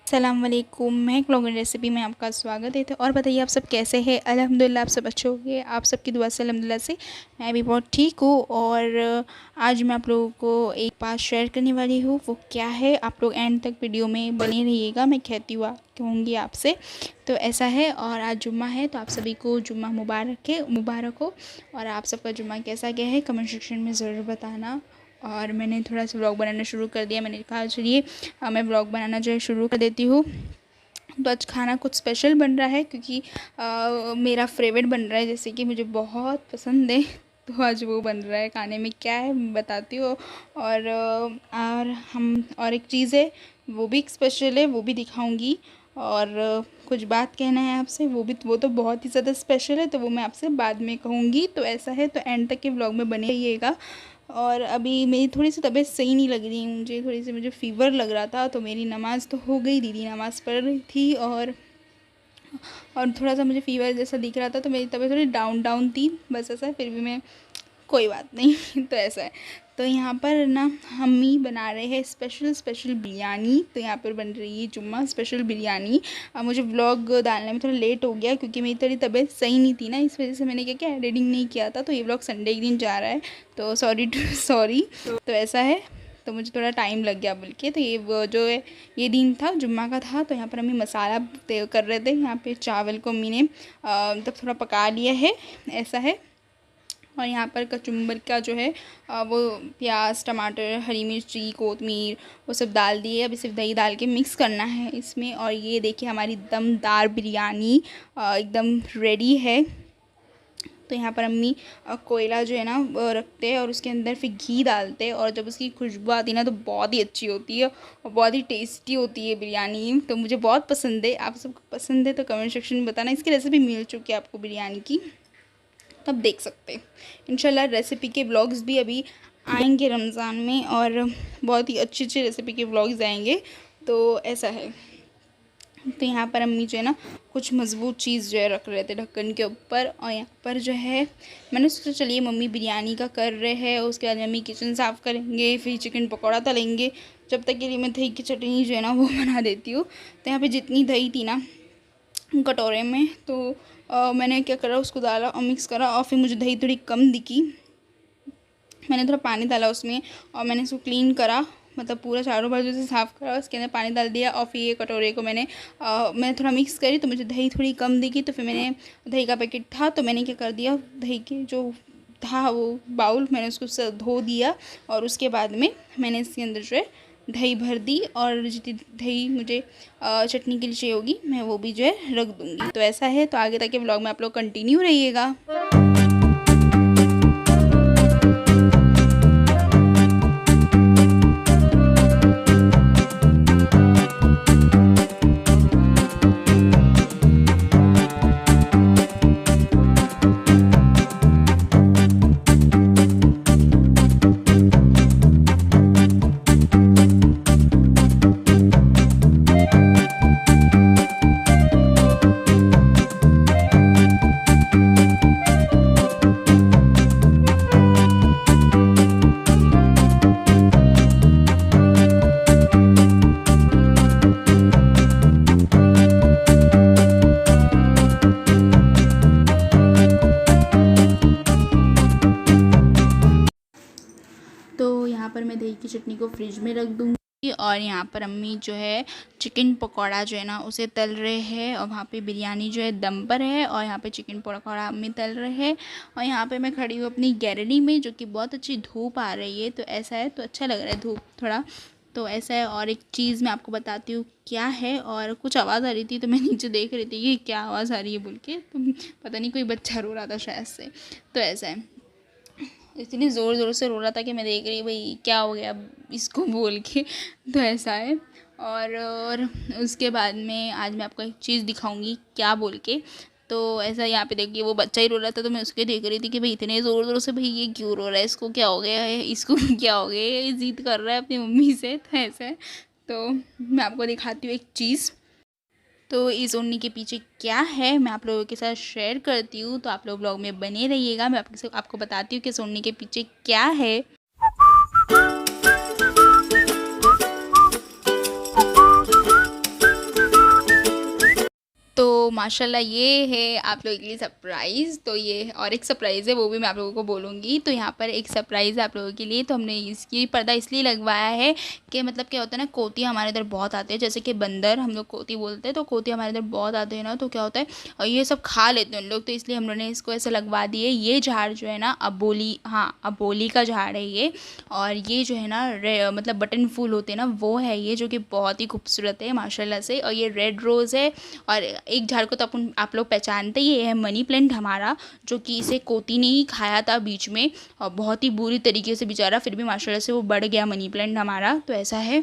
अस्सलाम वालेकुम। मैं ब्लॉगर रेसिपी में आपका स्वागत है। तो और बताइए आप सब कैसे हैं। अल्हम्दुलिल्लाह आप सब अच्छे होंगे। आप सबकी दुआ से अल्हम्दुलिल्लाह से मैं भी बहुत ठीक हूँ। और आज मैं आप लोगों को एक बात शेयर करने वाली हूँ। वो क्या है, आप लोग एंड तक वीडियो में बने रहिएगा। मैं कहूँगी आपसे। तो ऐसा है, और आज जुम्मा है तो आप सभी को जुम्मा मुबारक हो। और आप सबका जुम्मा कैसा गया है कमेंट सेक्शन में ज़रूर बताना। और मैंने थोड़ा सा व्लॉग बनाना शुरू कर दिया। मैंने कहा चलिए मैं व्लॉग बनाना जो है शुरू कर देती हूँ। तो आज खाना कुछ स्पेशल बन रहा है, क्योंकि मेरा फेवरेट बन रहा है, जैसे कि मुझे बहुत पसंद है। तो आज वो बन रहा है। खाने में क्या है मैं बताती हूँ। और एक चीज़ है, वो भी स्पेशल है, वो भी दिखाऊंगी। और कुछ बात कहना है आपसे, वो तो बहुत ही ज़्यादा स्पेशल है, तो वो मैं आपसे बाद में कहूँगी। तो ऐसा है, तो एंड तक के व्लॉग में बने रहिएगा। और अभी मेरी थोड़ी सी तबीयत सही नहीं लग रही, मुझे फ़ीवर लग रहा था। तो मेरी नमाज़ तो हो गई, दीदी नमाज़ पढ़ रही थी, और थोड़ा सा मुझे फ़ीवर जैसा दिख रहा था, तो मेरी तबीयत थोड़ी डाउन थी, बस ऐसा है। फिर भी मैं कोई बात नहीं। तो ऐसा है। तो यहाँ पर ना मम्मी बना रहे हैं स्पेशल बिरयानी। तो यहाँ पर बन रही है जुम्मा स्पेशल बिरयानी। अब मुझे व्लॉग डालने में थोड़ा लेट हो गया, क्योंकि मेरी थोड़ी तबीयत सही नहीं थी ना, इस वजह से मैंने क्या एडिटिंग नहीं किया था। तो ये व्लॉग संडे के दिन जा रहा है, तो सॉरी। तो ऐसा है, तो मुझे थोड़ा टाइम लग गया बोल के। तो जो है ये दिन था, जुम्मा का था। तो यहाँ पर मम्मी मसाला कर रहे थे। यहाँ पे चावल को मम्मी ने तब थोड़ा पका लिया है, ऐसा है। और यहाँ पर कचुम्बर का जो है वो प्याज, टमाटर, हरी मिर्ची, कोतमीर वो सब डाल दिए। अब सिर्फ दही डाल के मिक्स करना है इसमें। और ये देखिए हमारी दमदार बिरयानी एकदम रेडी है। तो यहाँ पर अम्मी कोयला जो है ना वो रखते हैं, और उसके अंदर फिर घी डालते हैं। और जब उसकी खुशबू आती है ना, तो बहुत ही अच्छी होती है और बहुत ही टेस्टी होती है बिरयानी। तो मुझे बहुत पसंद है। आप सबको पसंद है तो कमेंट सेक्शन में बताना। इसकी रेसिपी मिल चुकी है आपको बिरयानी की, तब देख सकते हैं। इंशाल्लाह रेसिपी के व्लॉग्स भी अभी आएंगे रमज़ान में, और बहुत ही अच्छी रेसिपी के व्लॉग्स आएंगे। तो ऐसा है। तो यहाँ पर अम्मी जो है ना कुछ मज़बूत चीज़ जो है रख रहे थे ढक्कन के ऊपर। और यहाँ पर जो है मैंने सोचा चलिए मम्मी बिरयानी का कर रहे हैं, उसके बाद मम्मी किचन साफ़ करेंगे, फिर चिकन पकौड़ा तलेंगे। जब तक के लिए मैं दही की चटनी जो है ना वो बना देती हूँ। तो यहाँ पर जितनी दही थी ना कटोरे में, तो मैंने क्या करा, उसको डाला और मिक्स करा। और फिर मुझे दही थोड़ी कम दिखी, मैंने थोड़ा पानी डाला उसमें, और मैंने इसको क्लीन करा, मतलब पूरा चारों बाजू से साफ़ करा। उसके अंदर पानी डाल दिया, और फिर ये कटोरे को मैंने थोड़ा मिक्स करी। तो मुझे दही थोड़ी कम दिखी, तो फिर मैंने दही का पैकेट था, तो मैंने क्या कर दिया, दही के जो था वो बाउल मैंने उसको धो दिया। और उसके बाद में मैंने इसके अंदर जो है दही भर दी, और जितनी दही मुझे चटनी के लिए चाहिए होगी मैं वो भी जो है रख दूँगी। तो ऐसा है। तो आगे तक के व्लॉग में आप लोग कंटिन्यू रहिएगा। तो यहाँ पर मैं दही की चटनी को फ्रिज में रख दूँगी। और यहाँ पर अम्मी जो है चिकन पकौड़ा जो है ना उसे तल रहे हैं, और वहाँ पे बिरयानी जो है दम पर है, और यहाँ पे चिकन पकौड़ा अम्मी तल रहे हैं। और यहाँ पे मैं खड़ी हूँ अपनी गैलरी में, जो कि बहुत अच्छी धूप आ रही है। तो ऐसा है, तो अच्छा लग रहा है धूप थोड़ा। तो ऐसा है। और एक चीज़ मैं आपको बताती हूँ क्या है। और कुछ आवाज़ आ रही थी, तो मैं नीचे देख रही थी कि क्या आवाज़ आ रही है बोल के। तो पता नहीं कोई बच्चा रो रहा था शायद से। तो ऐसा है, इतनी ज़ोर से रो रहा था कि मैं देख रही भाई क्या हो गया इसको बोल के। तो ऐसा है। और उसके बाद में आज मैं आपको एक चीज़ दिखाऊंगी क्या बोल के। तो ऐसा यहाँ पे देखिए वो बच्चा ही रो रहा था, तो मैं उसके देख रही थी कि भाई इतने ज़ोर से भाई ये क्यों रो रहा है, इसको क्या हो गया है, इसको क्या हो गया है, ये ज़िद कर रहा है अपनी मम्मी से। तो ऐसा है। तो मैं आपको दिखाती हूँ एक चीज़। तो इस ओढ़नी के पीछे क्या है मैं आप लोगों के साथ शेयर करती हूँ। तो आप लोग ब्लॉग में बने रहिएगा। मैं आपको बताती हूँ कि इस ओढ़नी के पीछे क्या है। माशाल्लाह ये है आप लोगों के लिए सरप्राइज़। तो ये और एक सरप्राइज़ है, वो भी मैं आप लोगों को बोलूँगी। तो यहाँ पर एक सरप्राइज़ है आप लोगों के लिए। तो हमने इसकी पर्दा इसलिए लगवाया है कि मतलब क्या होता है ना, कोती हमारे इधर बहुत आते हैं, जैसे कि बंदर हम लोग कोती बोलते हैं, तो कोती हमारे इधर बहुत आते हैं ना, तो क्या होता है और ये सब खा लेते हैं उन लोग, तो इसलिए हम लोगों ने इसको ऐसे लगवा दिए। ये झाड़ जो है ना अबोली, हाँ अबोली का झाड़ है ये। और ये जो है ना मतलब बटन फूल होते हैं ना, वो है ये, जो कि बहुत ही खूबसूरत है माशाल्लाह से। और ये रेड रोज़ है। और एक झाड़ को तो अपन आप लोग पहचानते ही, ये है मनी प्लांट हमारा, जो कि इसे कोती ने ही खाया था बीच में, और बहुत ही बुरी तरीके से बेचारा, फिर भी माशाल्लाह से वो बढ़ गया मनी प्लांट हमारा। तो ऐसा है,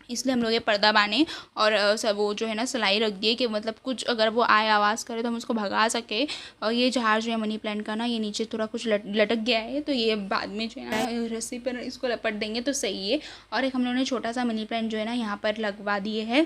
इसलिए हम लोग ये पर्दा बाने और सब वो जो है ना सिलाई रख दिए कि मतलब कुछ अगर वो आए आवाज़ करे तो हम उसको भगा सके। और ये झाड़ जो है मनी प्लांट का ना, ये नीचे थोड़ा कुछ लटक गया है, तो ये बाद में जो है ना रस्सी पर इसको लपट देंगे तो सही है। और एक हम लोगों ने छोटा सा मनी प्लांट जो है ना यहाँ पर लगवा दिए है,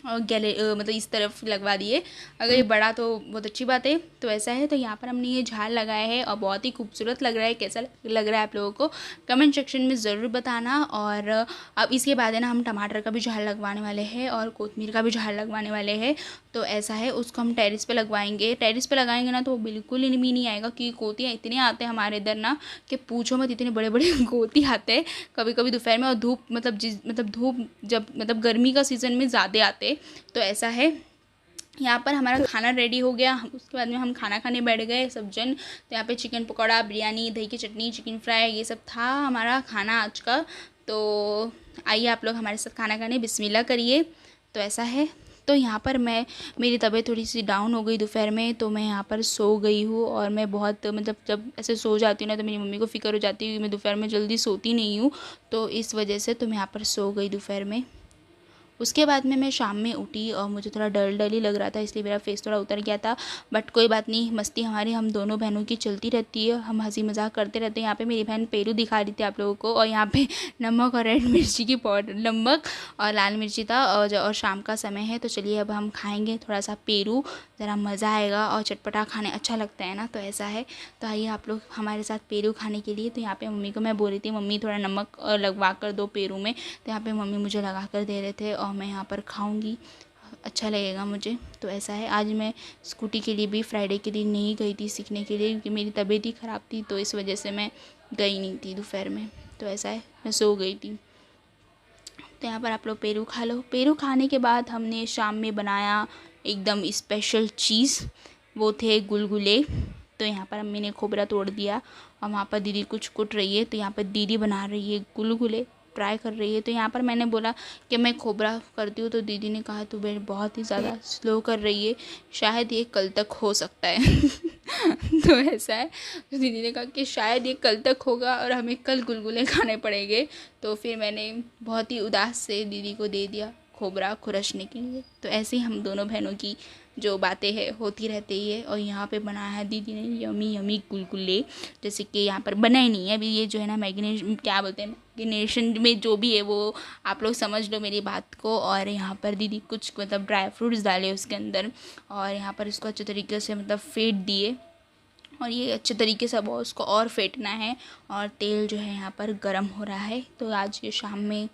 और गले मतलब इस तरफ लगवा दिए। अगर ये बड़ा तो बहुत अच्छी बात है। तो ऐसा है, तो यहाँ पर हमने ये झाड़ लगाया है और बहुत ही खूबसूरत लग रहा है। कैसा लग रहा है आप लोगों को कमेंट सेक्शन में ज़रूर बताना। और अब इसके बाद है ना, हम टमाटर का भी झाड़ लगवाने वाले हैं और कोतमीर का भी झाड़ लगवाने वाले हैं। तो ऐसा है, उसको हम टेरिस पे लगवाएंगे। टेरिस पे लगाएंगे ना तो वो बिल्कुल ही नहीं आएगा, क्योंकि कोतियाँ इतने आते हैं हमारे इधर ना कि पूछो मत, इतने बड़े बड़े कोती आते हैं कभी कभी दोपहर में। और धूप मतलब धूप जब मतलब गर्मी का सीज़न में ज़्यादा आते। तो ऐसा है, यहाँ पर हमारा खाना रेडी हो गया। उसके बाद में हम खाना खाने बैठ गए सब जन। तो यहाँ पे चिकन पकौड़ा, बिरयानी, दही की चटनी, चिकन फ्राई, ये सब था हमारा खाना आज का। तो आइए आप लोग हमारे साथ खाना खाने, बिस्मिल्लाह करिए। तो ऐसा है, तो यहाँ पर मेरी तबीयत थोड़ी सी डाउन हो गई दोपहर में, तो मैं यहाँ पर सो गई हूँ। और मैं बहुत मतलब जब ऐसे सो जाती हूँ ना, तो मेरी मम्मी को फ़िक्र हो जाती है कि मैं दोपहर में जल्दी सोती नहीं हूँ, तो इस वजह से तो मैं यहाँ पर सो गई दोपहर में। उसके बाद में मैं शाम में उठी और मुझे थोड़ा डल डल ही लग रहा था, इसलिए मेरा फेस थोड़ा उतर गया था। बट कोई बात नहीं, मस्ती हमारी हम दोनों बहनों की चलती रहती है, हम हंसी मजाक करते रहते हैं। यहाँ पे मेरी बहन पेरू दिखा रही थी आप लोगों को, और यहाँ पे नमक और रेड मिर्ची की पाउडर, नमक और लाल मिर्ची था। और शाम का समय है, तो चलिए अब हम खाएँगे थोड़ा सा पेरू, ज़रा मज़ा आएगा। और चटपटा खाने अच्छा लगता है ना, तो ऐसा है। तो आइए आप लोग हमारे साथ पेरू खाने के लिए। तो यहाँ पे मम्मी को मैं बोल रही थी, मम्मी थोड़ा नमक लगवा कर दो पेरू में। तो यहाँ पे मम्मी मुझे लगा कर दे रहे थे, और मैं यहाँ पर खाऊंगी, अच्छा लगेगा मुझे। तो ऐसा है, आज मैं स्कूटी के लिए भी फ्राइडे के दिन नहीं गई थी सीखने के लिए, क्योंकि मेरी तबीयत ही ख़राब थी, तो इस वजह से मैं गई नहीं थी दोपहर में। तो ऐसा है, मैं सो गई थी। तो यहाँ पर आप लोग पेरू खा लो। पेरू खाने के बाद हमने शाम में बनाया एकदम स्पेशल चीज़, वो थे गुलगुले। तो यहाँ पर अम्मी ने खोबरा तोड़ दिया, और वहाँ पर दीदी कुछ कुट रही है। तो यहाँ पर दीदी बना रही है गुलगुले, ट्राई कर रही है। तो यहाँ पर मैंने बोला कि मैं खोबरा करती हूँ, तो दीदी ने कहा तू बहुत ही ज़्यादा स्लो कर रही है, शायद ये कल तक हो सकता है। तो ऐसा है, तो दीदी ने कहा कि शायद ये कल तक होगा और हमें कल गुलगुले खाने पड़ेंगे। तो फिर मैंने बहुत ही उदास से दीदी को दे दिया खोबरा खुरसने के लिए। तो ऐसे ही हम दोनों बहनों की जो बातें हैं होती रहती है। और यहाँ पे बनाया है दीदी ने यमी यमी गुलगुले, जैसे कि यहाँ पर बनाए नहीं है अभी, ये जो है ना मैगिनेशन क्या बोलते हैं, मैगिनेशन में जो भी है वो आप लोग समझ लो मेरी बात को। और यहाँ पर दीदी कुछ मतलब ड्राई फ्रूट्स डाले उसके अंदर, और यहाँ पर इसको अच्छे तरीके से मतलब फेंट दिए, और ये अच्छे तरीके से अब उसको और फेंटना है। और तेल जो है यहाँ पर गर्म हो रहा है। तो आज ये शाम में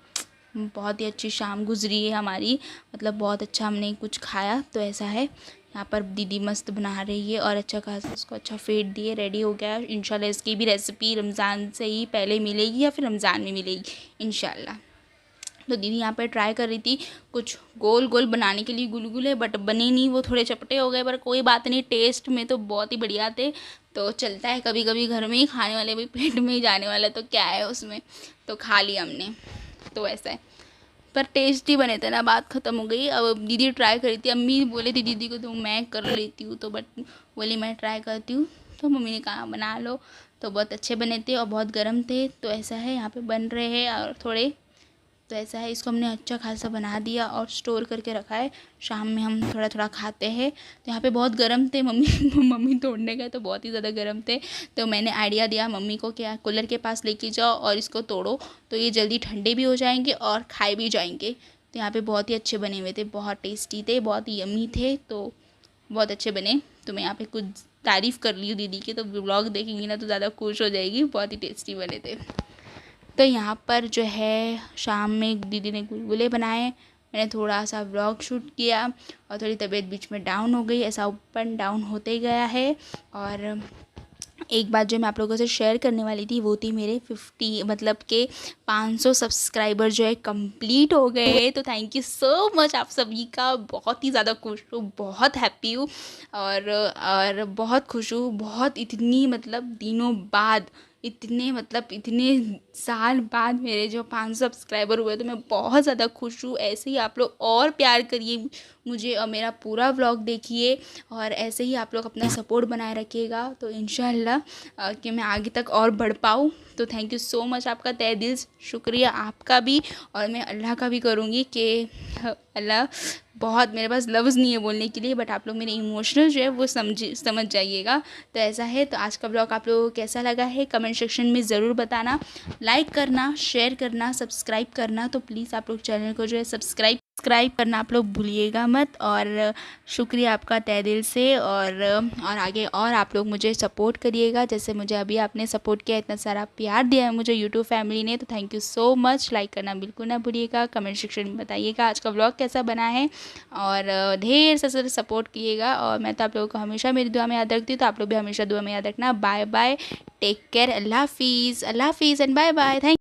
बहुत ही अच्छी शाम गुजरी है हमारी, मतलब बहुत अच्छा हमने कुछ खाया। तो ऐसा है, यहाँ पर दीदी मस्त बना रही है और अच्छा खासा इसको अच्छा फेंट दिए, रेडी हो गया। इंशाल्लाह इसकी भी रेसिपी रमज़ान से ही पहले मिलेगी या फिर रमज़ान में मिलेगी इंशाल्लाह। तो दीदी यहाँ पर ट्राई कर रही थी कुछ गोल गोल बनाने के लिए गुलगुले, बट बने नहीं, वो थोड़े चपटे हो गए। पर कोई बात नहीं, टेस्ट में तो बहुत ही बढ़िया थे। तो चलता है, कभी कभी घर में ही खाने वाले भी पेट में ही जाने वाला, तो क्या है उसमें। तो खा लिया हमने। तो ऐसा है, पर टेस्टी बने थे ना, बात ख़त्म हो गई। अब दीदी ट्राई करी थी, अम्मी बोले थी दीदी को तो मैं कर लेती हूँ, तो बट बोली मैं ट्राई करती हूँ। तो मम्मी ने कहा बना लो। तो बहुत अच्छे बने थे और बहुत गर्म थे। तो ऐसा है, यहाँ पे बन रहे हैं और थोड़े। तो ऐसा है, इसको हमने अच्छा खासा बना दिया और स्टोर करके रखा है, शाम में हम थोड़ा थोड़ा खाते हैं। तो यहाँ पे बहुत गर्म थे, मम्मी तोड़ने गए तो बहुत ही ज़्यादा गर्म थे। तो मैंने आइडिया दिया मम्मी को कि कूलर के पास लेके जाओ और इसको तोड़ो, तो ये जल्दी ठंडे भी हो जाएंगे और खाए भी जाएंगे। तो यहाँ पे बहुत ही अच्छे बने हुए थे, बहुत टेस्टी थे, बहुत ही यम्मी थे। तो बहुत अच्छे बने। तो मैं यहाँ पे कुछ तारीफ़ कर ली हूँ दीदी की, तो ब्लॉग देखेंगी ना तो ज़्यादा खुश हो जाएगी, बहुत ही टेस्टी बने थे। तो यहाँ पर जो है शाम में दीदी ने गुलगुले बनाए, मैंने थोड़ा सा व्लॉग शूट किया और थोड़ी तबीयत बीच में डाउन हो गई, ऐसा अप एंड डाउन होते गया है। और एक बात जो मैं आप लोगों से शेयर करने वाली थी वो थी मेरे 50 मतलब के 500 सब्सक्राइबर जो है कंप्लीट हो गए। तो थैंक यू सो मच आप सभी का, बहुत ही ज़्यादा खुश हूँ, बहुत हैप्पी हूँ और बहुत खुश हूँ, बहुत इतनी मतलब दिनों बाद, इतने साल बाद मेरे जो 500 सब्सक्राइबर हुए, तो मैं बहुत ज़्यादा खुश हूँ। ऐसे ही आप लोग और प्यार करिए मुझे और मेरा पूरा व्लॉग देखिए और ऐसे ही आप लोग अपना सपोर्ट बनाए रखिएगा, तो इंशाल्लाह कि मैं आगे तक और बढ़ पाऊँ। तो थैंक यू सो मच, आपका तहे दिल शुक्रिया आपका भी, और मैं अल्लाह का भी करूँगी कि अल्लाह, बहुत मेरे पास लफ्ज़ नहीं है बोलने के लिए, बट आप लोग मेरे इमोशनल जो है वो समझ जाइएगा। तो ऐसा है, तो आज का ब्लॉग आप लोगों को कैसा लगा है कमेंट सेक्शन में ज़रूर बताना, लाइक करना, शेयर करना, सब्सक्राइब करना, तो प्लीज़ आप लोग चैनल को जो है सब्सक्राइब करना आप लोग भूलिएगा मत। और शुक्रिया आपका तहे दिल से, और आगे और आप लोग मुझे सपोर्ट करिएगा, जैसे मुझे अभी आपने सपोर्ट किया, इतना सारा प्यार दिया है मुझे यूट्यूब फैमिली ने, तो thank you so much. Like करना बिल्कुल ना भूलिएगा, कमेंट सेक्शन में बताइएगा आज का व्लॉग कैसा बना है, और ढेर से सपोर्ट कीजिएगा। और मैं तो आप लोगों को हमेशा मेरी दुआ में याद रखती हूँ, तो आप लोग भी हमेशा दुआ में याद रखना। बाय बाय, टेक केयर, अल्लाह हाफिज़ एंड बाय बाय, थैंक